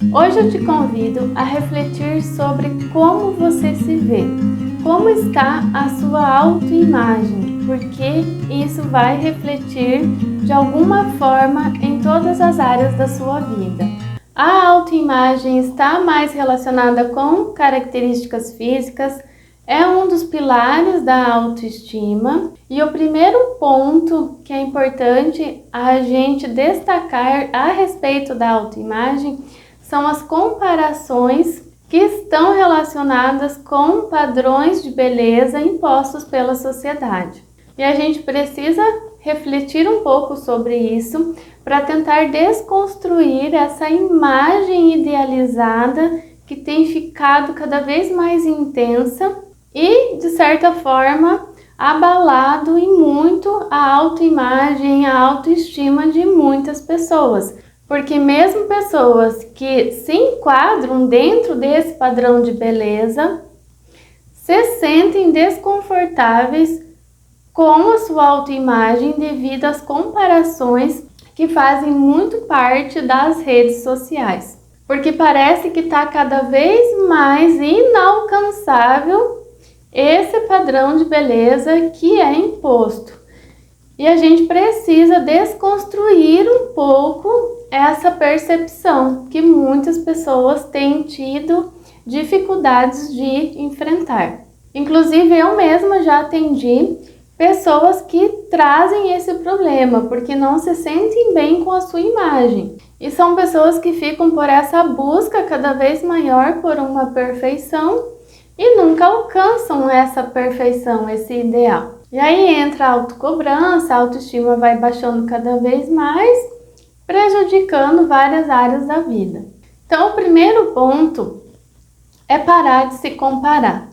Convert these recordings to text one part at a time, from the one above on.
Hoje eu te convido a refletir sobre como você se vê, como está a sua autoimagem, porque isso vai refletir de alguma forma em todas as áreas da sua vida. A autoimagem está mais relacionada com características físicas, é um dos pilares da autoestima e o primeiro ponto que é importante a gente destacar a respeito da autoimagem são as comparações que estão relacionadas com padrões de beleza impostos pela sociedade. E a gente precisa refletir um pouco sobre isso para tentar desconstruir essa imagem idealizada que tem ficado cada vez mais intensa e, de certa forma, abalado em muito a autoimagem, a autoestima de muitas pessoas. Porque mesmo pessoas que se enquadram dentro desse padrão de beleza se sentem desconfortáveis com a sua autoimagem devido às comparações que fazem muito parte das redes sociais. Porque parece que está cada vez mais inalcançável esse padrão de beleza que é imposto. E a gente precisa desconstruir um pouco essa percepção que muitas pessoas têm tido dificuldades de enfrentar. Inclusive eu mesma já atendi pessoas que trazem esse problema porque não se sentem bem com a sua imagem. E são pessoas que ficam por essa busca cada vez maior por uma perfeição e nunca alcançam essa perfeição, esse ideal. E aí entra a autocobrança, a autoestima vai baixando cada vez mais, prejudicando várias áreas da vida. Então, o primeiro ponto é parar de se comparar.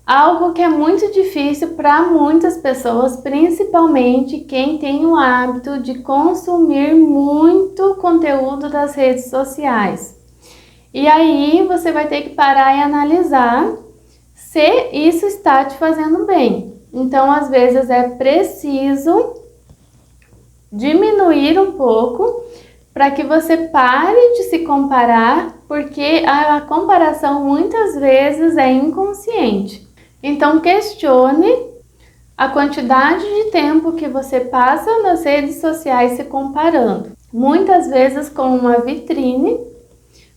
Algo que é muito difícil para muitas pessoas, principalmente quem tem o hábito de consumir muito conteúdo das redes sociais. E aí você vai ter que parar e analisar se isso está te fazendo bem. Então, às vezes é preciso diminuir um pouco para que você pare de se comparar, porque a comparação muitas vezes é inconsciente. Então, questione a quantidade de tempo que você passa nas redes sociais se comparando. Muitas vezes com uma vitrine,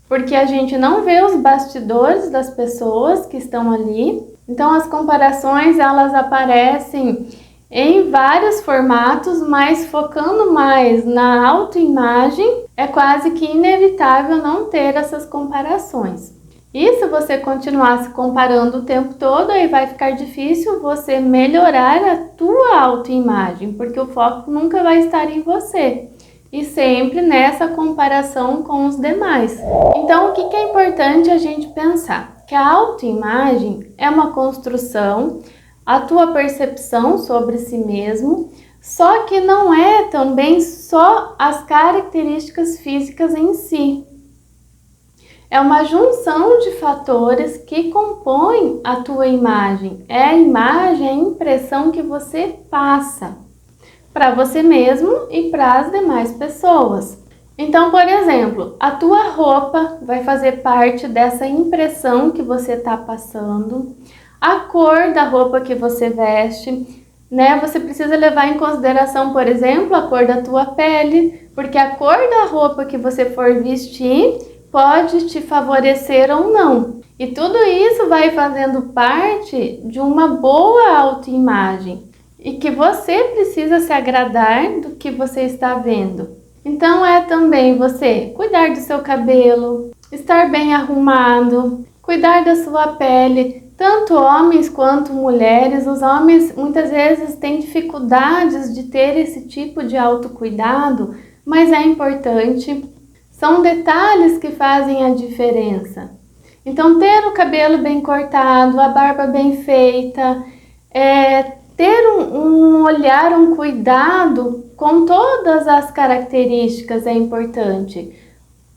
porque a gente não vê os bastidores das pessoas que estão ali. Então as comparações elas aparecem em vários formatos, mas focando mais na autoimagem, é quase que inevitável não ter essas comparações. E se você continuar se comparando o tempo todo, aí vai ficar difícil você melhorar a tua autoimagem, porque o foco nunca vai estar em você. E sempre nessa comparação com os demais. Então, o que é importante a gente pensar? Que a autoimagem é uma construção, a tua percepção sobre si mesmo, só que não é também só as características físicas em si. É uma junção de fatores que compõem a tua imagem. É a imagem, a impressão que você passa para você mesmo e para as demais pessoas. Então, por exemplo, a tua roupa vai fazer parte dessa impressão que você está passando, a cor da roupa que você veste, né? Você precisa levar em consideração, por exemplo, a cor da tua pele, porque a cor da roupa que você for vestir pode te favorecer ou não. E tudo isso vai fazendo parte de uma boa autoimagem. E que você precisa se agradar do que você está vendo. Então é também você cuidar do seu cabelo, estar bem arrumado, cuidar da sua pele, tanto homens quanto mulheres. Os homens muitas vezes têm dificuldades de ter esse tipo de autocuidado, mas é importante. São detalhes que fazem a diferença. Então ter o cabelo bem cortado, a barba bem feita, ter um olhar, um cuidado com todas as características é importante.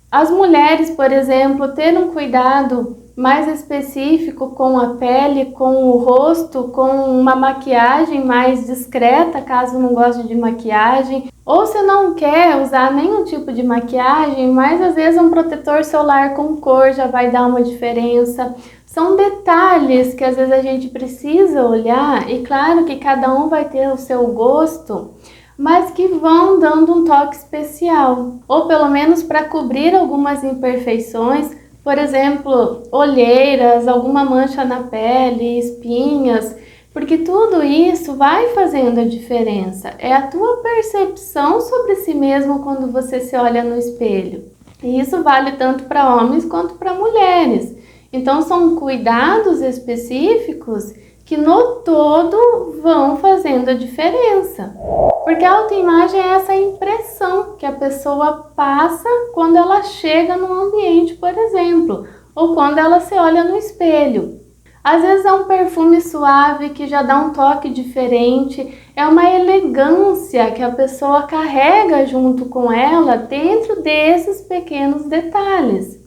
As mulheres, por exemplo, ter um cuidado mais específico com a pele, com o rosto, com uma maquiagem mais discreta, caso não goste de maquiagem, ou se não quer usar nenhum tipo de maquiagem, mas às vezes um protetor solar com cor já vai dar uma diferença. São detalhes que às vezes a gente precisa olhar, e claro que cada um vai ter o seu gosto, mas que vão dando um toque especial, ou pelo menos para cobrir algumas imperfeições. Por exemplo, olheiras, alguma mancha na pele, espinhas, porque tudo isso vai fazendo a diferença. É a tua percepção sobre si mesmo quando você se olha no espelho. E isso vale tanto para homens quanto para mulheres. Então são cuidados específicos que no todo vão fazendo a diferença. Porque a autoimagem é essa impressão que a pessoa passa quando ela chega num ambiente, por exemplo, ou quando ela se olha no espelho. Às vezes é um perfume suave que já dá um toque diferente, é uma elegância que a pessoa carrega junto com ela dentro desses pequenos detalhes.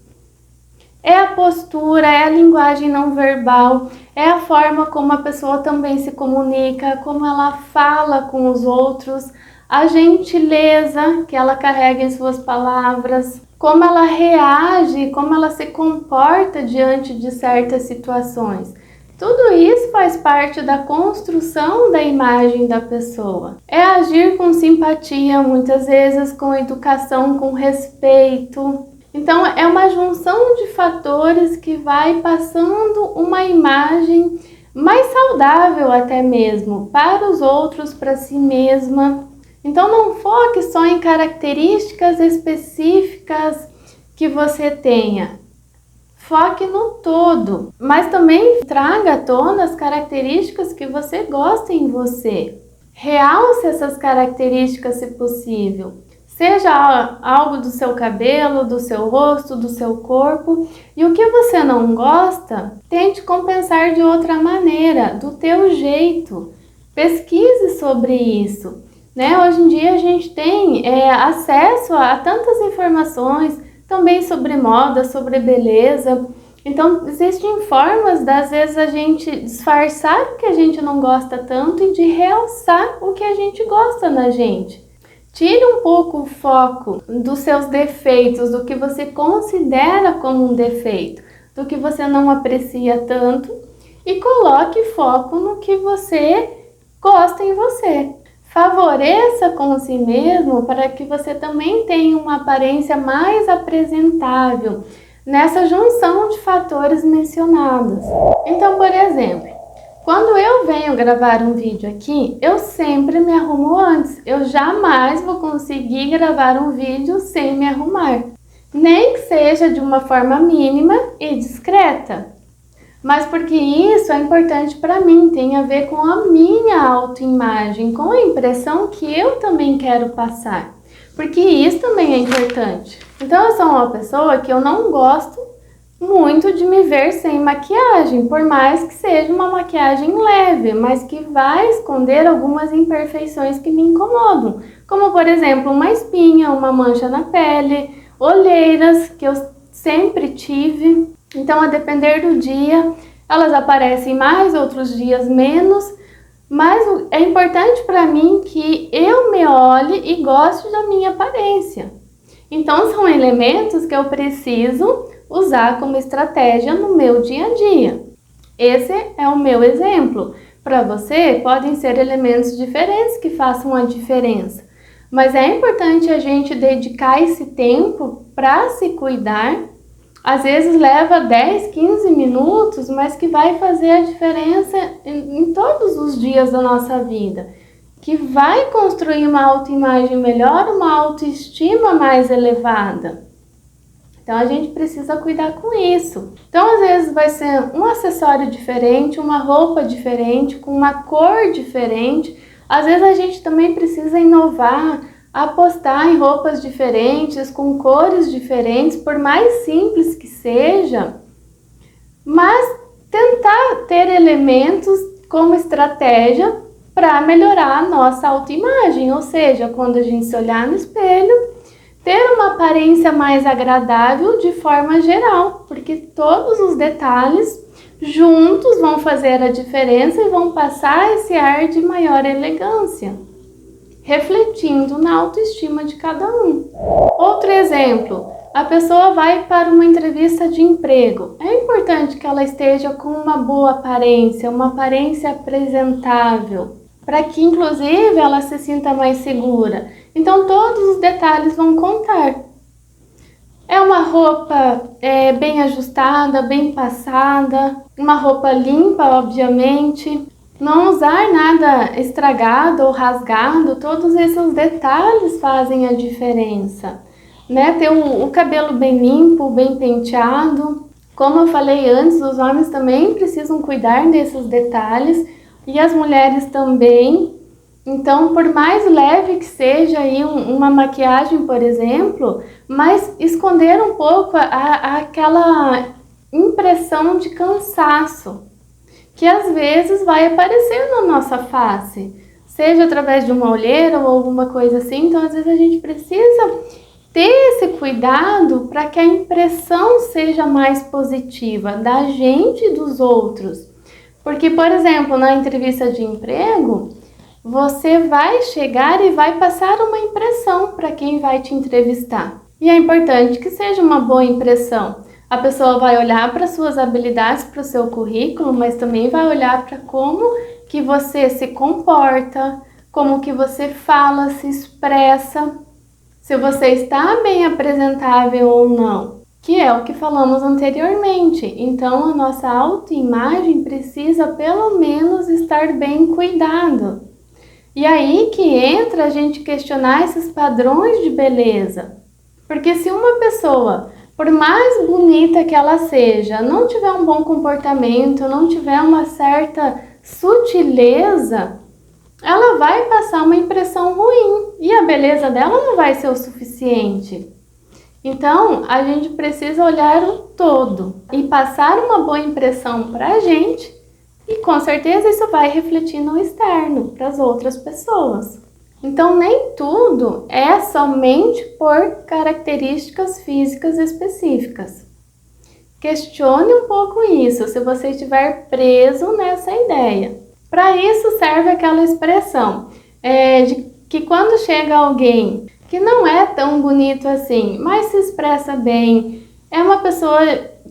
É a postura, é a linguagem não verbal, é a forma como a pessoa também se comunica, como ela fala com os outros, a gentileza que ela carrega em suas palavras, como ela reage, como ela se comporta diante de certas situações. Tudo isso faz parte da construção da imagem da pessoa. É agir com simpatia, muitas vezes com educação, com respeito. Então é uma junção de fatores que vai passando uma imagem mais saudável até mesmo para os outros, para si mesma. Então não foque só em características específicas que você tenha. Foque no todo, mas também traga à tona as características que você gosta em você. Realce essas características se possível. Seja algo do seu cabelo, do seu rosto, do seu corpo. E o que você não gosta, tente compensar de outra maneira, do teu jeito. Pesquise sobre isso. Hoje em dia a gente tem acesso a tantas informações, também sobre moda, sobre beleza. Então existem formas, às vezes, a gente disfarçar o que a gente não gosta tanto e de realçar o que a gente gosta na gente. Tire um pouco o foco dos seus defeitos, do que você considera como um defeito, do que você não aprecia tanto, e coloque foco no que você gosta em você. Favoreça com si mesmo para que você também tenha uma aparência mais apresentável nessa junção de fatores mencionados. Então, por exemplo, quando eu venho gravar um vídeo aqui, eu sempre me arrumo antes. Eu jamais vou conseguir gravar um vídeo sem me arrumar. Nem que seja de uma forma mínima e discreta. Mas porque isso é importante para mim, tem a ver com a minha autoimagem, com a impressão que eu também quero passar. Porque isso também é importante. Então eu sou uma pessoa que eu não gosto muito de me ver sem maquiagem, por mais que seja uma maquiagem leve, mas que vai esconder algumas imperfeições que me incomodam, como por exemplo uma espinha, uma mancha na pele, olheiras que eu sempre tive. Então, a depender do dia, elas aparecem mais, outros dias menos, mas é importante para mim que eu me olhe e goste da minha aparência. Então, são elementos que eu preciso usar como estratégia no meu dia a dia. Esse é o meu exemplo. Para você, podem ser elementos diferentes que façam a diferença. Mas é importante a gente dedicar esse tempo para se cuidar. Às vezes leva 10, 15 minutos, mas que vai fazer a diferença em todos os dias da nossa vida. Que vai construir uma autoimagem melhor, uma autoestima mais elevada. Então a gente precisa cuidar com isso. Então às vezes vai ser um acessório diferente, uma roupa diferente, com uma cor diferente. Às vezes a gente também precisa inovar, apostar em roupas diferentes, com cores diferentes, por mais simples que seja. Mas tentar ter elementos como estratégia para melhorar a nossa autoimagem. Ou seja, quando a gente se olhar no espelho, ter uma aparência mais agradável de forma geral, porque todos os detalhes juntos vão fazer a diferença e vão passar esse ar de maior elegância, refletindo na autoestima de cada um. Outro exemplo, a pessoa vai para uma entrevista de emprego. É importante que ela esteja com uma boa aparência, uma aparência apresentável, para que inclusive ela se sinta mais segura. Então todos os detalhes vão contar. É uma roupa bem ajustada, bem passada, uma roupa limpa, obviamente. Não usar nada estragado ou rasgado, todos esses detalhes fazem a diferença. Né? Ter o cabelo bem limpo, bem penteado. Como eu falei antes, os homens também precisam cuidar desses detalhes e as mulheres também. Então, por mais leve que seja aí uma maquiagem, por exemplo, mas esconder um pouco aquela impressão de cansaço que às vezes vai aparecer na nossa face, seja através de uma olheira ou alguma coisa assim. Então, às vezes a gente precisa ter esse cuidado para que a impressão seja mais positiva da gente e dos outros. Porque, por exemplo, na entrevista de emprego, você vai chegar e vai passar uma impressão para quem vai te entrevistar. E é importante que seja uma boa impressão. A pessoa vai olhar para suas habilidades, para o seu currículo, mas também vai olhar para como que você se comporta, como que você fala, se expressa, se você está bem apresentável ou não, que é o que falamos anteriormente. Então, a nossa autoimagem precisa pelo menos estar bem cuidada. E aí que entra a gente questionar esses padrões de beleza. Porque se uma pessoa, por mais bonita que ela seja, não tiver um bom comportamento, não tiver uma certa sutileza, ela vai passar uma impressão ruim e a beleza dela não vai ser o suficiente. Então, a gente precisa olhar o todo e passar uma boa impressão para a gente. E com certeza isso vai refletir no externo, para as outras pessoas. Então nem tudo é somente por características físicas específicas. Questione um pouco isso, se você estiver preso nessa ideia. Para isso serve aquela expressão de que quando chega alguém que não é tão bonito assim, mas se expressa bem, é uma pessoa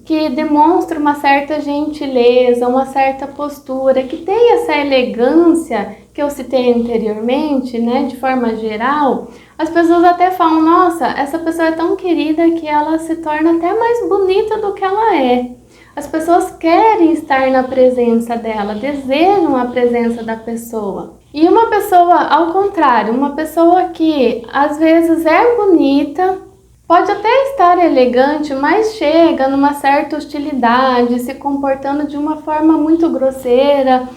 que demonstra uma certa gentileza, uma certa postura, que tem essa elegância que eu citei anteriormente, né, de forma geral, as pessoas até falam, nossa, essa pessoa é tão querida que ela se torna até mais bonita do que ela é. As pessoas querem estar na presença dela, desejam a presença da pessoa. E uma pessoa, ao contrário, uma pessoa que às vezes é bonita, pode até estar elegante, mas chega numa certa hostilidade, se comportando de uma forma muito grosseira,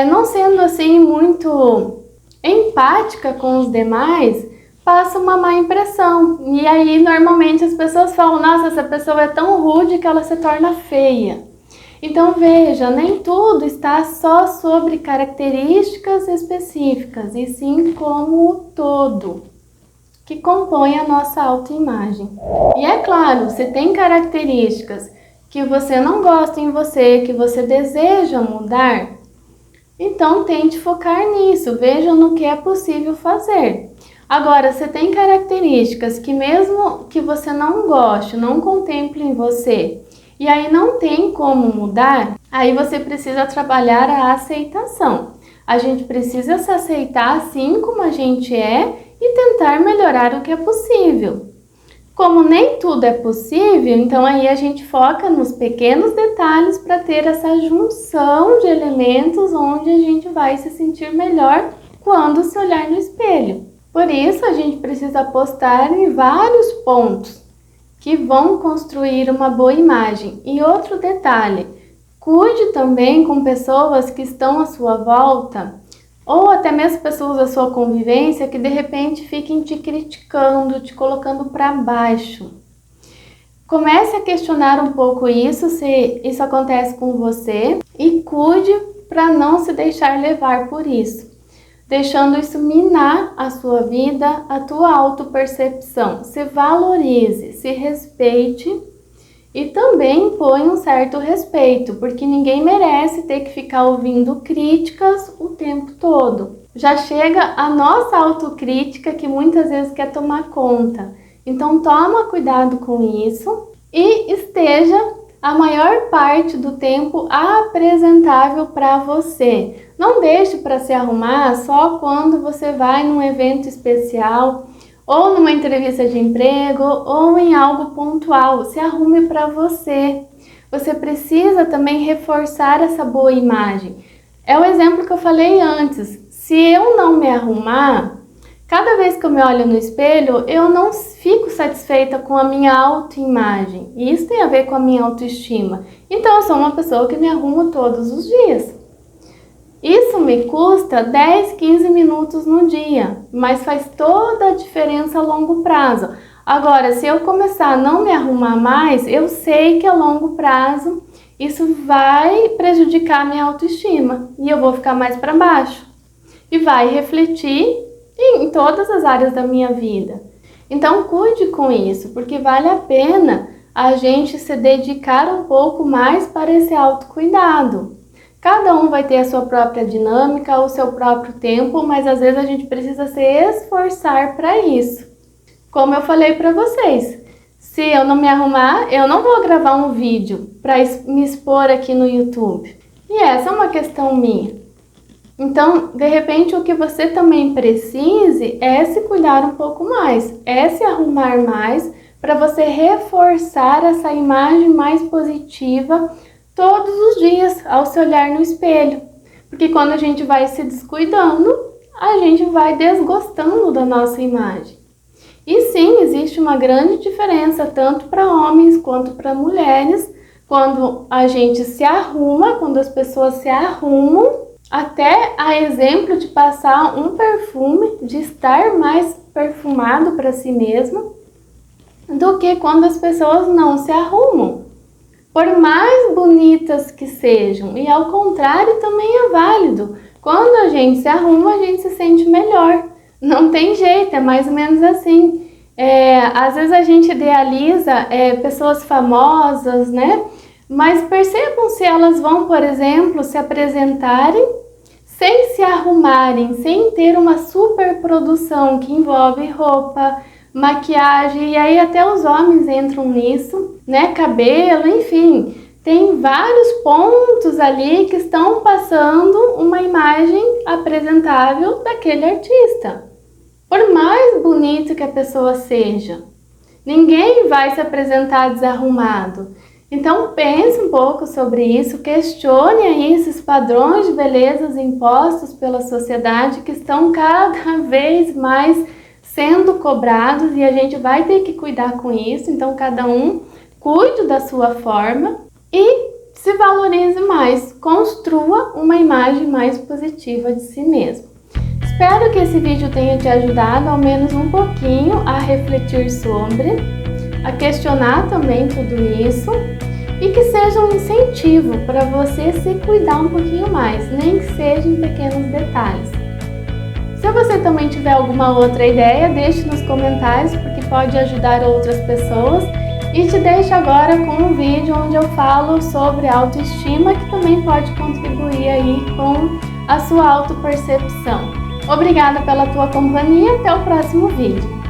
não sendo assim muito empática com os demais, passa uma má impressão. E aí normalmente as pessoas falam, nossa, essa pessoa é tão rude que ela se torna feia. Então veja, nem tudo está só sobre características específicas, e sim como o todo que compõe a nossa autoimagem. E é claro, se tem características que você não gosta em você, que você deseja mudar, então tente focar nisso, veja no que é possível fazer. Agora, se tem características que mesmo que você não goste, não contemple em você, e aí não tem como mudar, aí você precisa trabalhar a aceitação. A gente precisa se aceitar assim como a gente é e tentar melhorar o que é possível. Como nem tudo é possível, então aí a gente foca nos pequenos detalhes para ter essa junção de elementos onde a gente vai se sentir melhor quando se olhar no espelho. Por isso a gente precisa apostar em vários pontos que vão construir uma boa imagem. E outro detalhe, cuide também com pessoas que estão à sua volta, ou até mesmo pessoas da sua convivência que de repente fiquem te criticando, te colocando para baixo. Comece a questionar um pouco isso, se isso acontece com você, e cuide para não se deixar levar por isso. deixando isso minar a sua vida, a tua autopercepção. Se valorize, se respeite e também põe um certo respeito, porque ninguém merece ter que ficar ouvindo críticas o tempo todo. Já chega a nossa autocrítica que muitas vezes quer tomar conta. Então toma cuidado com isso e esteja a maior parte do tempo apresentável para você. Não deixe para se arrumar só quando você vai num evento especial, ou numa entrevista de emprego, ou em algo pontual. Se arrume para você. Você precisa também reforçar essa boa imagem. É o exemplo que eu falei antes. Se eu não me arrumar, cada vez que eu me olho no espelho, eu não fico satisfeita com a minha autoimagem. E isso tem a ver com a minha autoestima. Então eu sou uma pessoa que me arrumo todos os dias. Isso me custa 10, 15 minutos no dia, mas faz toda a diferença a longo prazo. Agora, se eu começar a não me arrumar mais, eu sei que a longo prazo isso vai prejudicar a minha autoestima e eu vou ficar mais para baixo. E vai refletir em todas as áreas da minha vida. Então, cuide com isso, porque vale a pena a gente se dedicar um pouco mais para esse autocuidado. Cada um vai ter a sua própria dinâmica, o seu próprio tempo, mas às vezes a gente precisa se esforçar para isso. Como eu falei para vocês, se eu não me arrumar, eu não vou gravar um vídeo para me expor aqui no YouTube. E essa é uma questão minha. Então, de repente, o que você também precise é se cuidar um pouco mais, é se arrumar mais para você reforçar essa imagem mais positiva todos os dias ao se olhar no espelho. Porque quando a gente vai se descuidando, a gente vai desgostando da nossa imagem. E sim, existe uma grande diferença tanto para homens quanto para mulheres quando a gente se arruma, quando as pessoas se arrumam, até a exemplo de passar um perfume, de estar mais perfumado para si mesmo, do que quando as pessoas não se arrumam. Por mais bonitas que sejam, e ao contrário também é válido. Quando a gente se arruma, a gente se sente melhor. Não tem jeito, é mais ou menos assim. Às vezes a gente idealiza pessoas famosas, né? Mas percebam se elas vão, por exemplo, se apresentarem sem se arrumarem, sem ter uma super produção que envolve roupa, maquiagem, e aí até os homens entram nisso, né? Cabelo, enfim. Tem vários pontos ali que estão passando uma imagem apresentável daquele artista. Por mais bonito que a pessoa seja, ninguém vai se apresentar desarrumado. Então pense um pouco sobre isso, questione aí esses padrões de beleza impostos pela sociedade que estão cada vez mais sendo cobrados e a gente vai ter que cuidar com isso. Então cada um cuide da sua forma e se valorize mais, construa uma imagem mais positiva de si mesmo. Espero que esse vídeo tenha te ajudado ao menos um pouquinho a refletir sobre, a questionar também tudo isso e que seja um incentivo para você se cuidar um pouquinho mais, nem que seja em pequenos detalhes. Se você também tiver alguma outra ideia, deixe nos comentários porque pode ajudar outras pessoas. E te deixo agora com um vídeo onde eu falo sobre autoestima que também pode contribuir aí com a sua autopercepção. Obrigada pela tua companhia, até o próximo vídeo.